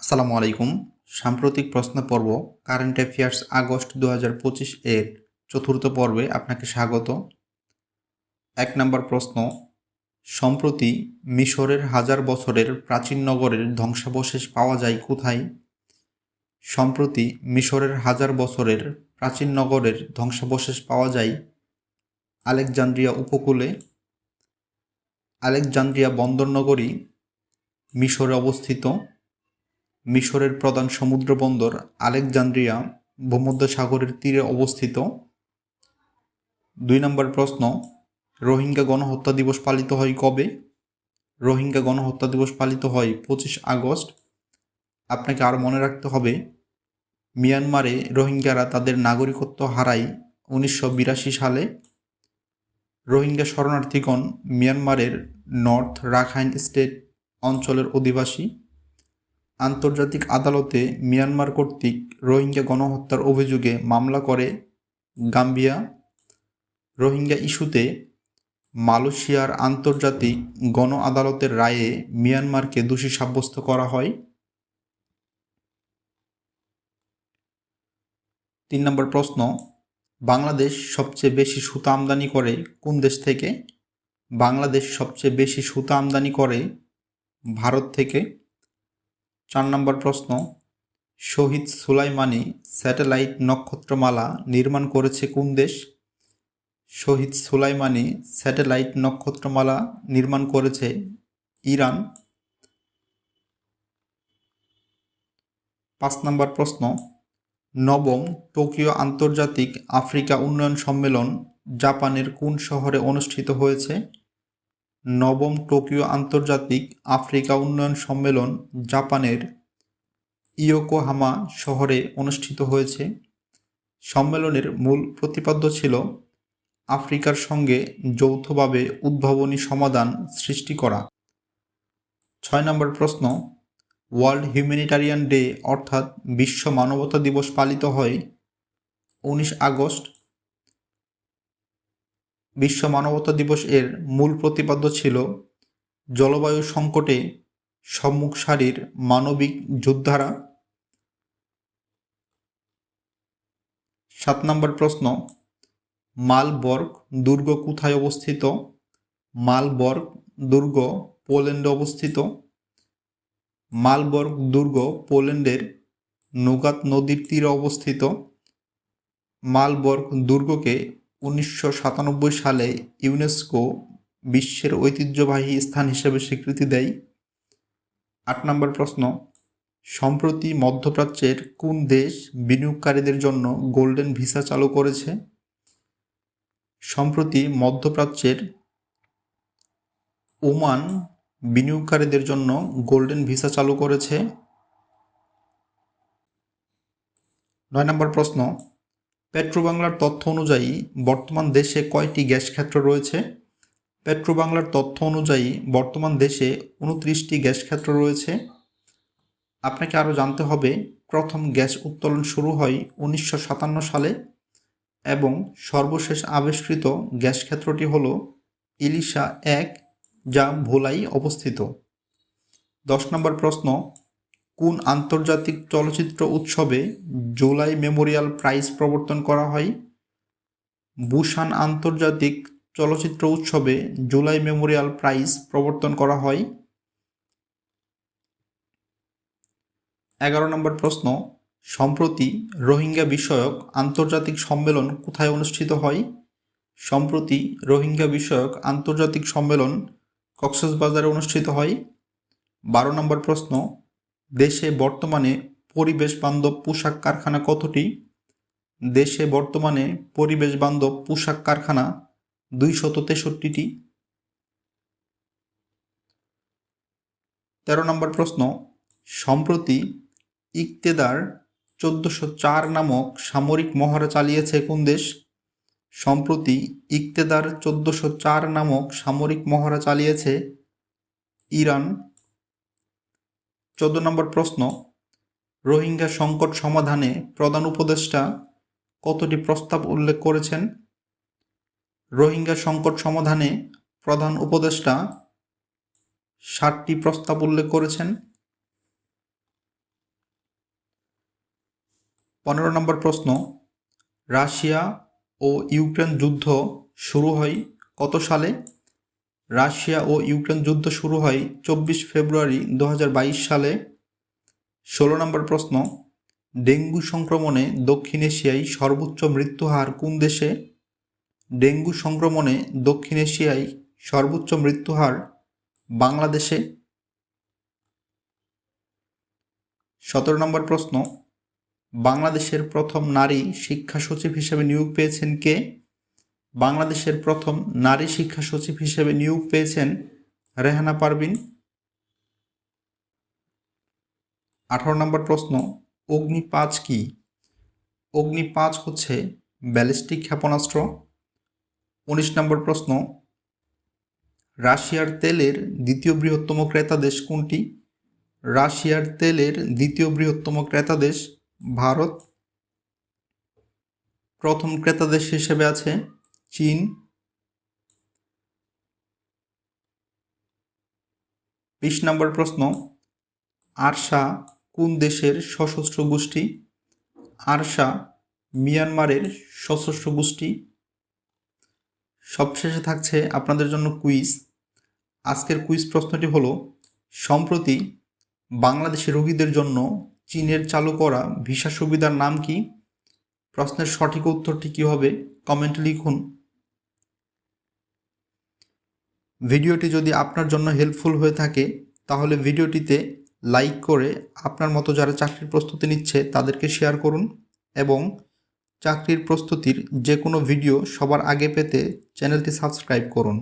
আসসালামু আলাইকুম। সাম্প্রতিক প্রশ্ন পর্ব কারেন্ট অ্যাফেয়ার্স আগস্ট 2025 এর চতুর্থ পর্বে আপনাকে স্বাগত। 1 নম্বর প্রশ্ন, সম্প্রতি মিশরের হাজার বছরের প্রাচীন নগরের ধ্বংসাবশেষ পাওয়া যায় কোথায়? সম্প্রতি মিশরের হাজার বছরের প্রাচীন নগরের ধ্বংসাবশেষ পাওয়া যায় আলেকজান্দ্রিয়া উপকূলে। আলেকজান্দ্রিয়া বন্দরনগরী মিশরে অবস্থিত। মিশরের প্রধান সমুদ্র বন্দর আলেকজান্দ্রিয়া ভূমধ্যসাগরের তীরে অবস্থিত। 2 নম্বর প্রশ্ন, রোহিঙ্গা গণহত্যা দিবস পালিত হয় কবে? রোহিঙ্গা গণহত্যা দিবস পালিত হয় 25 আগস্ট। আপনাকে আরও মনে রাখতে হবে, মিয়ানমারে রোহিঙ্গারা তাদের নাগরিকত্ব হারায় 1982 সালে। রোহিঙ্গা শরণার্থীগণ মিয়ানমারের নর্থ রাখাইন স্টেট অঞ্চলের অধিবাসী। আন্তর্জাতিক আদালতে মিয়ানমার কর্তৃক রোহিঙ্গা গণহত্যার অভিযোগে মামলা করে গাম্বিয়া। রোহিঙ্গা ইস্যুতে মালয়েশিয়ার আন্তর্জাতিক গণ আদালতের রায়ে মিয়ানমারকে দোষী সাব্যস্ত করা হয়। 3 নম্বর প্রশ্ন, বাংলাদেশ সবচেয়ে বেশি সুতা আমদানি করে কোন দেশ থেকে? বাংলাদেশ সবচেয়ে বেশি সুতা আমদানি করে ভারত থেকে। 4 নম্বর প্রশ্ন, শহীদ সুলাইমানি স্যাটেলাইট নক্ষত্রমালা নির্মাণ করেছে কোন দেশ? শহীদ সুলাইমানি স্যাটেলাইট নক্ষত্রমালা নির্মাণ করেছে ইরান। 5 নম্বর প্রশ্ন, নবম টোকিও আন্তর্জাতিক আফ্রিকা উন্নয়ন সম্মেলন জাপানের কোন শহরে অনুষ্ঠিত হয়েছে? নবম টোকিও আন্তর্জাতিক আফ্রিকা উন্নয়ন সম্মেলন জাপানের ইয়োকোহামা শহরে অনুষ্ঠিত হয়েছে। সম্মেলনের মূল প্রতিপাদ্য ছিল আফ্রিকার সঙ্গে যৌথভাবে উদ্ভাবনী সমাধান সৃষ্টি করা। 6 নম্বর প্রশ্ন, ওয়ার্ল্ড হিউম্যানিটারিয়ান ডে অর্থাৎ বিশ্ব মানবতা দিবস পালিত হয় 19 আগস্ট। বিশ্ব মানবতা দিবস এর মূল প্রতিপাদ্য ছিল জলবায়ু সংকটে সম্মুখ সারির মানবিক যোদ্ধারা। 7 নম্বর প্রশ্ন, মালবর্গ দুর্গ কোথায় অবস্থিত? মালবর্গ দুর্গ পোল্যান্ডে অবস্থিত। মালবর্গ দুর্গ পোল্যান্ডের নোগাত নদীর তীরে অবস্থিত। মালবর্গ দুর্গকে 1997 সালে ইউনেস্কো বিশ্বের ঐতিহ্যবাহী স্থান হিসেবে স্বীকৃতি দেয়। 8 নম্বর প্রশ্ন, সম্প্রতি মধ্যপ্রাচ্যের কোন দেশ বিনিয়োগকারীদের জন্য গোল্ডেন ভিসা চালু করেছে? সম্প্রতি মধ্যপ্রাচ্যের ওমান বিনিয়োগকারীদের জন্য গোল্ডেন ভিসা চালু করেছে। 9 নম্বর প্রশ্ন, পেট্রোবাংলার তথ্য অনুযায়ী বর্তমান দেশে কয়টি গ্যাস ক্ষেত্র রয়েছে? পেট্রোবাংলার তথ্য অনুযায়ী বর্তমান দেশে 29টি গ্যাস ক্ষেত্র রয়েছে। আপনাকে আরও জানতে হবে, প্রথম গ্যাস উত্তোলন শুরু হয় 1957 সালে এবং সর্বশেষ আবিষ্কৃত গ্যাস ক্ষেত্রটি হল ইলিশা 1, যা ভোলাই অবস্থিত। 10 নম্বর প্রশ্ন, কোন আন্তর্জাতিক চলচ্চিত্র উৎসবে জুলাই মেমোরিয়াল প্রাইজ প্রবর্তন করা হয়? বুসান আন্তর্জাতিক চলচ্চিত্র উৎসবে জুলাই মেমোরিয়াল প্রাইজ প্রবর্তন করা হয়। 11 নম্বর প্রশ্ন, সম্প্রতি রোহিঙ্গা বিষয়ক আন্তর্জাতিক সম্মেলন কোথায় অনুষ্ঠিত হয়? সম্প্রতি রোহিঙ্গা বিষয়ক আন্তর্জাতিক সম্মেলন কক্সবাজারে অনুষ্ঠিত হয়। 12 নম্বর প্রশ্ন, দেশে বর্তমানে পরিবেশ বান্ধব পোশাক কারখানা কতটি? দেশে বর্তমানে পরিবেশ বান্ধব পোশাক কারখানা 263টি। 13 নম্বর প্রশ্ন, সম্প্রতি ইকতেদার 1404 নামক সামরিক মহড়া চালিয়েছে কোন দেশ? সম্প্রতি ইকতেদার 1404 নামক সামরিক মহড়া চালিয়েছে ইরান। 14 নম্বর প্রশ্ন, রোহিঙ্গা সংকট সমাধানে প্রধান উপদেষ্টা কতটি প্রস্তাব উল্লেখ করেছেন? রোহিঙ্গা সংকট সমাধানে প্রধান উপদেষ্টা 7টি প্রস্তাব উল্লেখ করেছেন। 15 নম্বর প্রশ্ন, রাশিয়া ও ইউক্রেন যুদ্ধ শুরু হয় কত সালে? রাশিয়া ও ইউক্রেন যুদ্ধ শুরু হয় 24 ফেব্রুয়ারি 2022 সালে। 16 নম্বর প্রশ্ন, ডেঙ্গু সংক্রমণে দক্ষিণ এশিয়ায় সর্বোচ্চ মৃত্যুহার কোন দেশে? ডেঙ্গু সংক্রমণে দক্ষিণ এশিয়ায় সর্বোচ্চ মৃত্যুহার বাংলাদেশে। 17 নম্বর প্রশ্ন, বাংলাদেশের প্রথম নারী শিক্ষা সচিব হিসেবে নিয়োগ পেয়েছেন কে? বাংলাদেশের প্রথম নারী শিক্ষা সচিব হিসেবে নিয়োগ পেয়েছেন রেহানা পারভিন। 18 নম্বর প্রশ্ন, অগ্নি-5 কি? অগ্নি-5 হচ্ছে ব্যালিস্টিক ক্ষেপণাস্ত্র। 19 নম্বর প্রশ্ন, রাশিয়ার তেলের দ্বিতীয় বৃহত্তম ক্রেতা দেশ কোনটি? রাশিয়ার তেলের দ্বিতীয় বৃহত্তম ক্রেতা দেশ ভারত। প্রথম ক্রেতা দেশ হিসেবে আছে চীন। 20 নম্বর প্রশ্ন, আরসা কোন দেশের সশস্ত্র গোষ্ঠী? আরসা মিয়ানমারের সশস্ত্র গোষ্ঠী। সবশেষে থাকছে আপনাদের জন্য কুইজ। আজকের কুইজ প্রশ্নটি হলো, সম্প্রতি বাংলাদেশি রোগীদের জন্য চীনের চালু করা ভিসা সুবিধার নাম কি? প্রশ্নের সঠিক উত্তরটি কী হবে কমেন্টে লিখুন। ভিডিওটি যদি আপনার জন্য হেল্পফুল হয়ে থাকে তাহলে ভিডিওটিতে লাইক করে আপনার মতো যারা চাকরির প্রস্তুতি নিচ্ছে তাদেরকে শেয়ার করুন এবং চাকরির প্রস্তুতির যে কোনো ভিডিও সবার আগে পেতে চ্যানেলটি সাবস্ক্রাইব করুন।